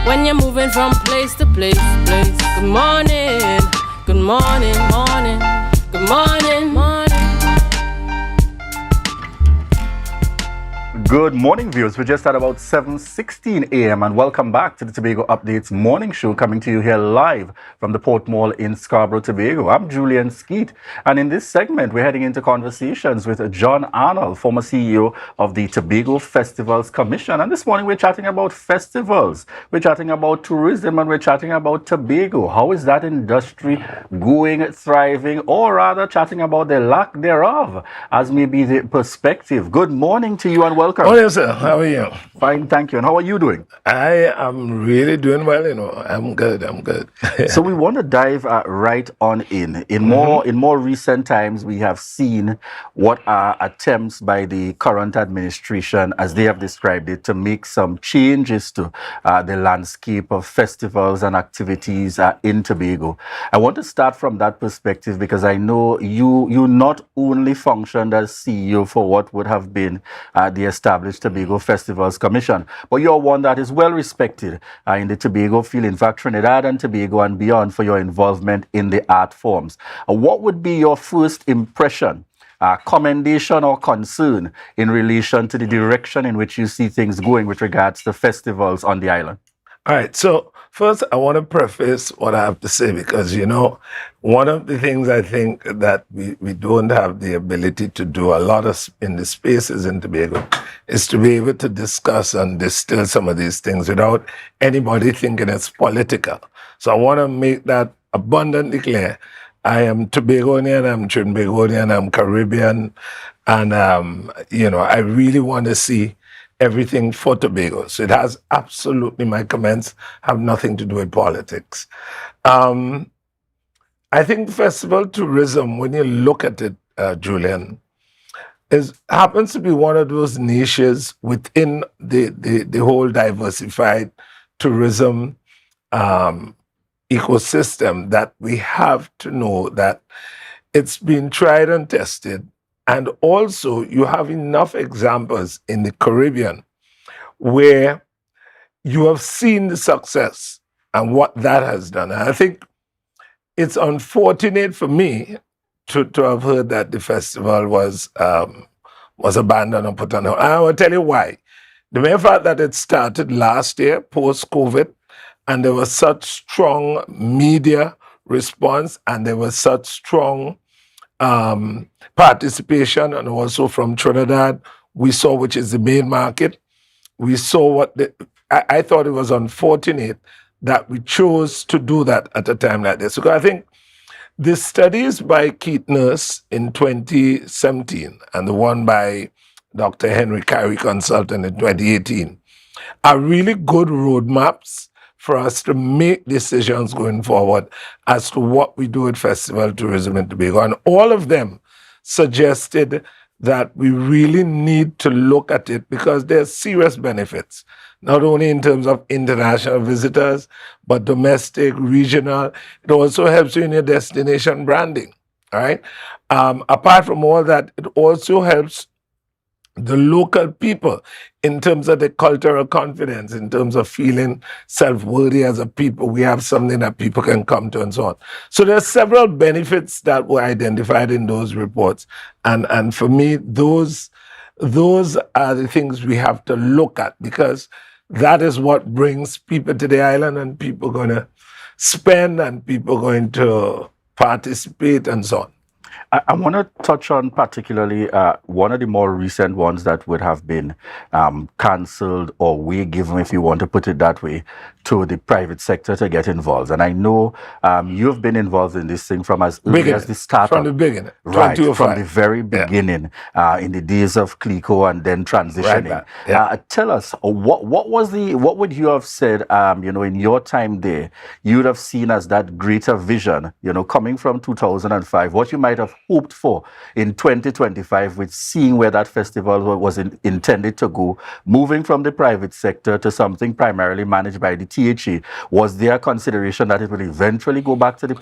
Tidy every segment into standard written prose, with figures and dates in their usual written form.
when you're moving from place to place, place. Good morning, good morning, morning, good morning, morning. Good morning, viewers. We're just at about 7:16 a.m. and welcome back to the Tobago Updates morning show, coming to you here live from the Port Mall in Scarborough, Tobago. I'm Julien Skeete, and in this segment, we're heading into conversations with John Arnold, former CEO of the Tobago Festivals Commission. And this morning, we're chatting about festivals, we're chatting about tourism, and we're chatting about Tobago. How is that industry going, thriving, or rather chatting about the lack thereof, as may be the perspective. Good morning to you and welcome. Oh, yes, sir. How are you? Fine, thank you. And how are you doing? I am really doing well, I'm good. So we want to dive right on in. In more recent times, we have seen what are attempts by the current administration, as they have described it, to make some changes to the landscape of festivals and activities in Tobago. I want to start from that perspective because I know you not only functioned as CEO for what would have been the established Tobago Festivals Commission, but you're one that is well respected in the Tobago field, in fact Trinidad and Tobago and beyond, for your involvement in the art forms. What would be your first impression, commendation or concern in relation to the direction in which you see things going with regards to festivals on the island? All right, so first I want to preface what I have to say because, one of the things I think that we don't have the ability to do a lot of in the spaces in Tobago is to be able to discuss and distill some of these things without anybody thinking it's political. So I want to make that abundantly clear. I am Tobagonian, I'm Trinbagonian, I'm Caribbean, and, I really want to see everything for Tobago. So it has absolutely, my comments have nothing to do with politics. I think festival tourism, when you look at it, Julian, happens to be one of those niches within the whole diversified tourism ecosystem that we have to know that it's been tried and tested. And also, you have enough examples in the Caribbean where you have seen the success and what that has done. And I think it's unfortunate for me to have heard that the festival was abandoned and put on hold. And I will tell you why. The mere fact that it started last year, post-COVID, and there was such strong media response, and there was such strong participation, and also from Trinidad, we saw, which is the main market, we saw I thought it was unfortunate that we chose to do that at a time like this. Because I think the studies by Keith Nurse in 2017 and the one by Dr. Henry Carey Consultant in 2018 are really good roadmaps for us to make decisions going forward as to what we do with festival tourism in Tobago. And all of them suggested that we really need to look at it because there's serious benefits, not only in terms of international visitors, but domestic, regional. It also helps you in your destination branding, all right? Apart from all that, it also helps the local people in terms of the cultural confidence, in terms of feeling self-worthy as a people. We have something that people can come to and so on. So there are several benefits that were identified in those reports. And for me, those are the things we have to look at because that is what brings people to the island and people going to spend and people going to participate and so on. I want to touch on particularly one of the more recent ones that would have been cancelled or way given, if you want to put it that way, to the private sector to get involved. And I know you've been involved in this thing from as early as the start. From the beginning. Right, from the very beginning, in the days of CLICO and then transitioning. Right, tell us, what would you have said, in your time there, you would have seen as that greater vision, coming from 2005, what you might have hoped for in 2025 with seeing where that festival was intended to go, moving from the private sector to something primarily managed by the THA. Was there a consideration that it will eventually go back to the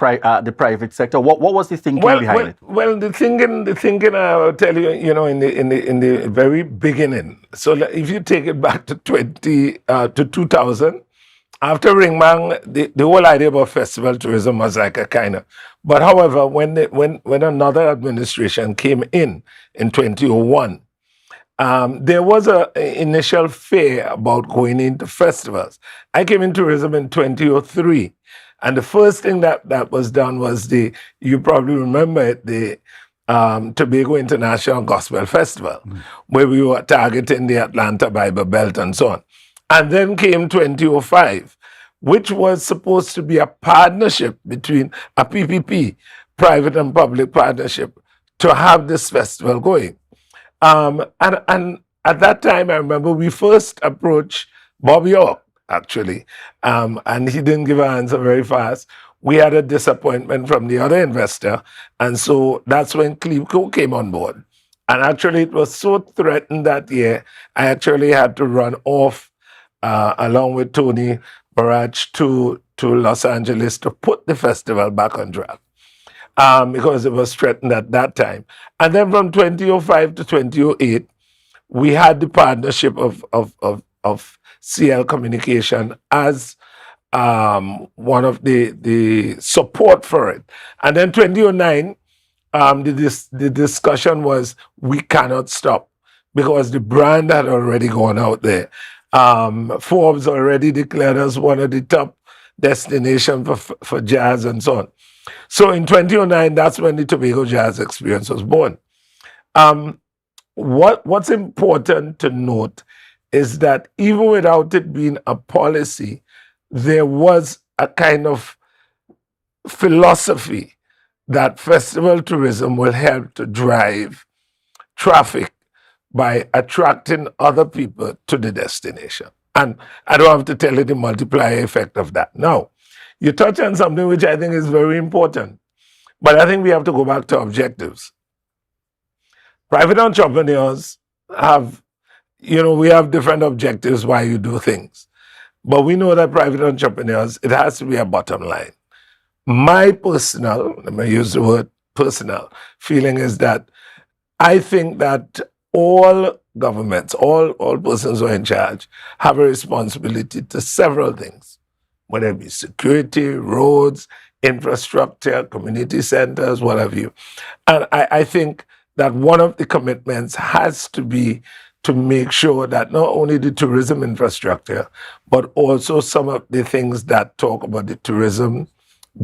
private sector? What was the thinking behind it? Well, the thinking I'll tell you, in the very beginning. So if you take it back to 2000, after Ringmang, the whole idea about festival tourism was like a kind of. But however, when another administration came in 2001, there was a initial fear about going into festivals. I came in tourism in 2003, and the first thing that was done was you probably remember it, the Tobago International Gospel Festival, where we were targeting the Atlanta Bible Belt and so on. And then came 2005, which was supposed to be a partnership between a PPP, private and public partnership, to have this festival going. And at that time, I remember we first approached Bob York, actually, and he didn't give an answer very fast. We had a disappointment from the other investor, and so that's when Cleveco came on board. And actually, it was so threatened that year, I actually had to run off along with Tony Barrage to Los Angeles to put the festival back on track. Because it was threatened at that time. And then from 2005 to 2008, we had the partnership of CL Communication as one of the support for it. And then 2009, the discussion was we cannot stop because the brand had already gone out there. Forbes already declared us one of the top destinations for jazz and so on. So in 2009, that's when the Tobago Jazz Experience was born. What's important to note is that even without it being a policy, there was a kind of philosophy that festival tourism will help to drive traffic by attracting other people to the destination. And I don't have to tell you the multiplier effect of that. Now, you touch on something which I think is very important, but I think we have to go back to objectives. Private entrepreneurs have, we have different objectives why you do things. But we know that private entrepreneurs, it has to be a bottom line. My personal, let me use the word personal, feeling is that I think that all governments, all persons who are in charge, have a responsibility to several things, whether it be security, roads, infrastructure, community centers, what have you. And I think that one of the commitments has to be to make sure that not only the tourism infrastructure, but also some of the things that talk about the tourism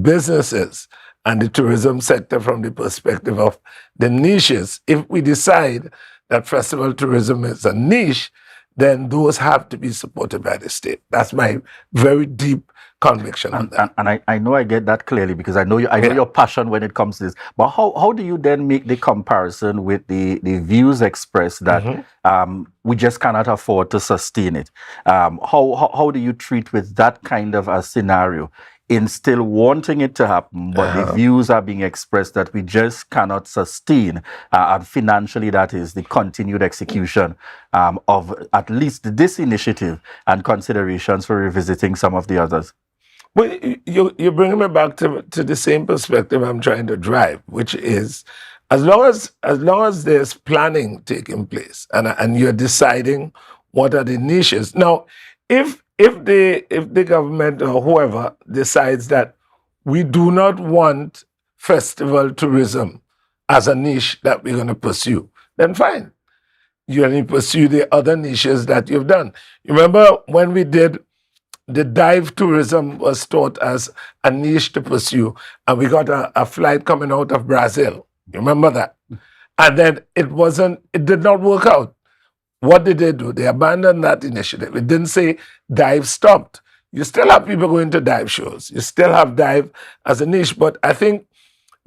businesses and the tourism sector from the perspective of the niches. If we decide that festival tourism is a niche, then those have to be supported by the state. That's my very deep conviction on that. And I know I get that clearly because I know your passion when it comes to this. But how do you then make the comparison with the views expressed that we just cannot afford to sustain it? How do you treat with that kind of a scenario? In still wanting it to happen, but the views are being expressed that we just cannot sustain, and financially that is the continued execution of at least this initiative and considerations for revisiting some of the others. Well, you're bringing me back to the same perspective I'm trying to drive, which is as long as there's planning taking place and you're deciding what are the niches. Now, if the government or whoever decides that we do not want festival tourism as a niche that we're going to pursue, then fine. You only pursue the other niches that you've done. You remember when we did the dive tourism was thought as a niche to pursue, and we got a flight coming out of Brazil. You remember that? And then it did not work out. What did they do? They abandoned that initiative. It didn't say dive stopped. You still have people going to dive shows. You still have dive as a niche. But I think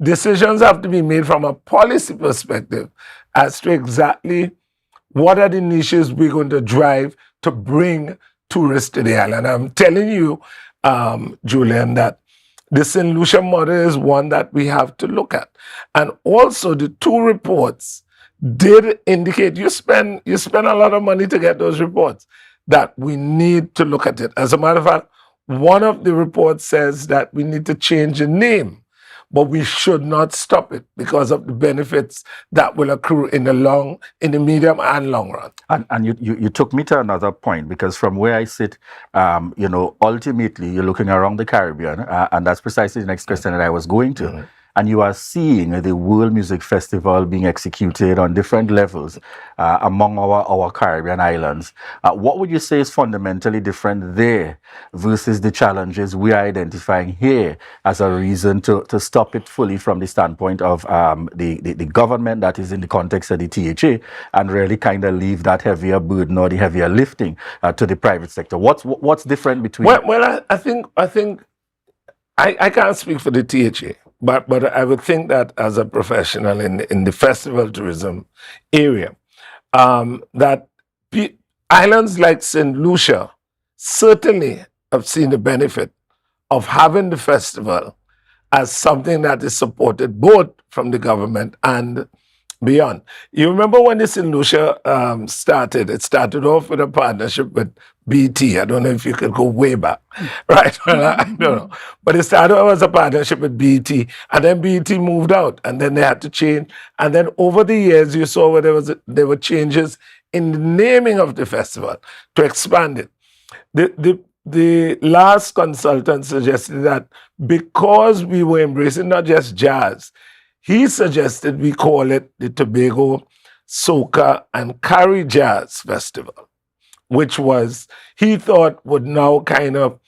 decisions have to be made from a policy perspective as to exactly what are the niches we're going to drive to bring tourists to the island. I'm telling you, Julien, that the St. Lucia model is one that we have to look at. And also the two reports did indicate you spend a lot of money to get those reports, that we need to look at it. As a matter of fact, one of the reports says that we need to change the name but we should not stop it because of the benefits that will accrue in the medium and long run. And you took me to another point, because from where I sit, ultimately you're looking around the Caribbean, and that's precisely the next question that I was going to. And you are seeing the World Music Festival being executed on different levels among our Caribbean islands. What would you say is fundamentally different there versus the challenges we are identifying here as a reason to stop it fully from the standpoint of the government that is in the context of the THA, and really kind of leave that heavier burden or the heavier lifting to the private sector? What's different between? Well, I think I can't speak for the THA. But I would think that as a professional in the festival tourism area, that islands like St. Lucia certainly have seen the benefit of having the festival as something that is supported both from the government and beyond. You remember when the St. Lucia started, it started off with a partnership with BT. I don't know if you could go way back, right? Well, I don't know. But it started off as a partnership with BT, and then BT moved out, and then they had to change. And then over the years, you saw where there were changes in the naming of the festival to expand it. The last consultant suggested that because we were embracing not just jazz, he suggested we call it the Tobago, Soca, and Carry Jazz Festival, which he thought would now kind of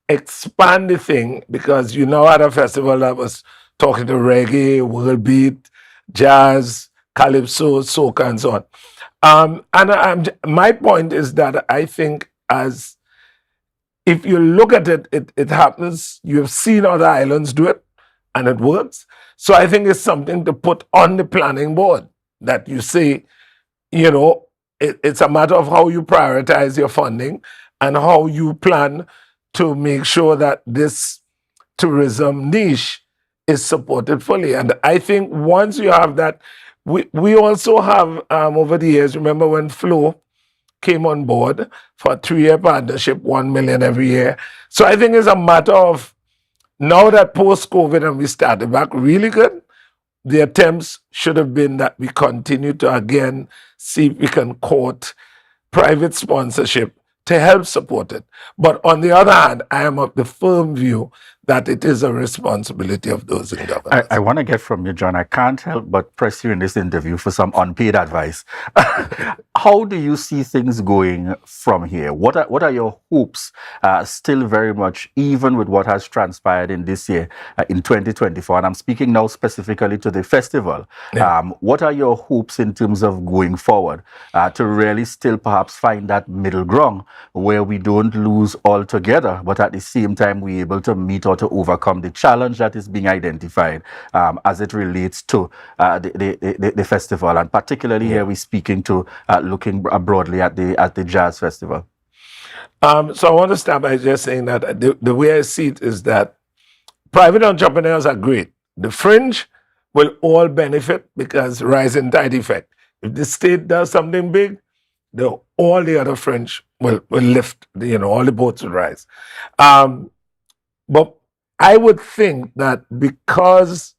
expand the thing, because you now had a festival that was talking to reggae, world beat, jazz, calypso, soca, and so on. My point is that I think if you look at it, it happens. You've seen other islands do it, and it works. So I think it's something to put on the planning board, that you say, it's a matter of how you prioritize your funding and how you plan to make sure that this tourism niche is supported fully. And I think once you have that, we also have, over the years, remember when Flow came on board for a 3-year partnership, 1 million every year. So I think it's a matter of, now that post-COVID and we started back really good, the attempts should have been that we continue to again see if we can court private sponsorship to help support it. But on the other hand, I am of the firm view that it is a responsibility of those in government. I want to get from you, John. I can't help but press you in this interview for some unpaid advice. How do you see things going from here? What are your hopes still very much, even with what has transpired in this year, in 2024? And I'm speaking now specifically to the festival. Yeah. What are your hopes in terms of going forward to really still perhaps find that middle ground where we don't lose altogether, but at the same time we're able to meet or to overcome the challenge that is being identified as it relates to the festival, and particularly here we're speaking to looking broadly at the jazz festival. So I want to start by just saying that the way I see it is that private entrepreneurs are great. The fringe will all benefit because rising tide effect. If the state does something big, all the other fringe will lift. All the boats will rise. But I would think that because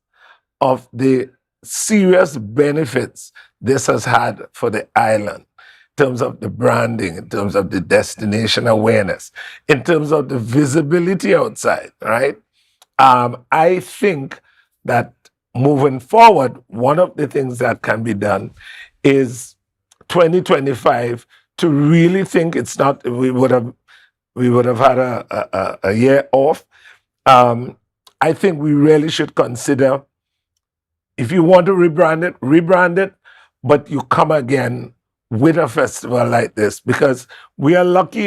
of the serious benefits this has had for the island, in terms of the branding, in terms of the destination awareness, in terms of the visibility outside, right? I think that moving forward, one of the things that can be done is 2025 to really think it's not, we would have had a year off. I think we really should consider, if you want to rebrand it, but you come again with a festival like this, because we are lucky,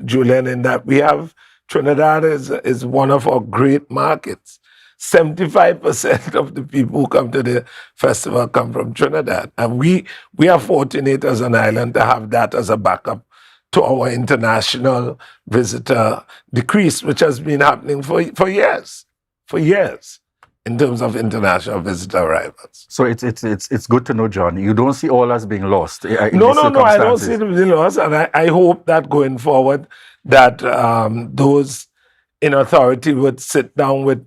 Julien, in that we have Trinidad is one of our great markets. 75% of the people who come to the festival come from Trinidad. And we are fortunate as an island to have that as a backup to our international visitor decrease, which has been happening for years, in terms of international visitor arrivals. So it's good to know, John. You don't see all as being lost. No, I don't see them being lost, and I hope that going forward, that those in authority would sit down with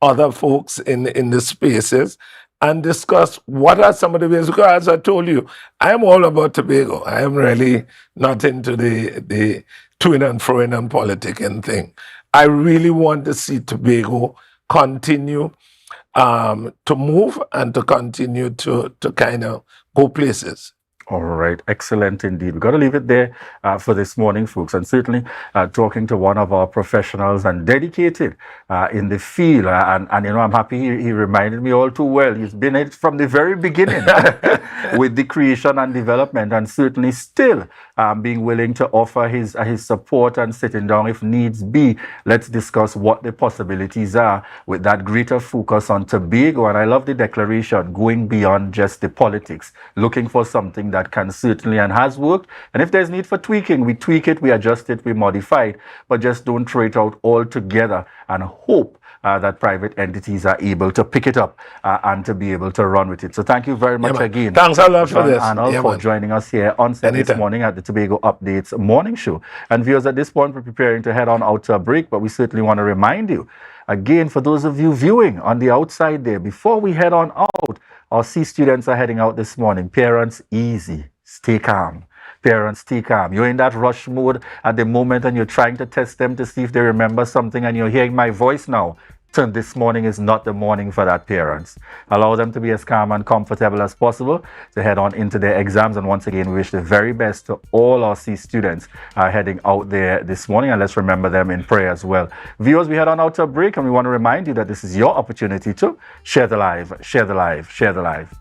other folks in the spaces and discuss what are some of the ways. Because as I told you, I'm all about Tobago. I am really not into the to-in and fro-in and politicking thing. I really want to see Tobago continue to move and to continue to kind of go places. All right, excellent indeed. We've got to leave it there for this morning, folks. And certainly talking to one of our professionals and dedicated in the field. And I'm happy he reminded me all too well. He's been it from the very beginning with the creation and development, and certainly still being willing to offer his support and sitting down if needs be. Let's discuss what the possibilities are with that greater focus on Tobago. And I love the declaration, going beyond just the politics, looking for something that can certainly and has worked. And if there's need for tweaking, we tweak it, we adjust it, we modify it, but just don't throw it out altogether and hope that private entities are able to pick it up and to be able to run with it. So thank you very much again. Thanks a lot for this. Arnold, for joining us here on set this morning at the Tobago Updates morning show. And viewers, at this point, we're preparing to head on out to a break, but we certainly want to remind you, again, for those of you viewing on the outside there, before we head on out, our C students are heading out this morning. Parents, easy. Stay calm. Parents, stay calm. You're in that rush mode at the moment and you're trying to test them to see if they remember something, and you're hearing my voice now. This morning is not the morning for that, parents. Allow them to be as calm and comfortable as possible to head on into their exams. And once again, we wish the very best to all our C students heading out there this morning. And let's remember them in prayer as well. Viewers, we head on out to a break, and we want to remind you that this is your opportunity to share the live, share the live, share the live.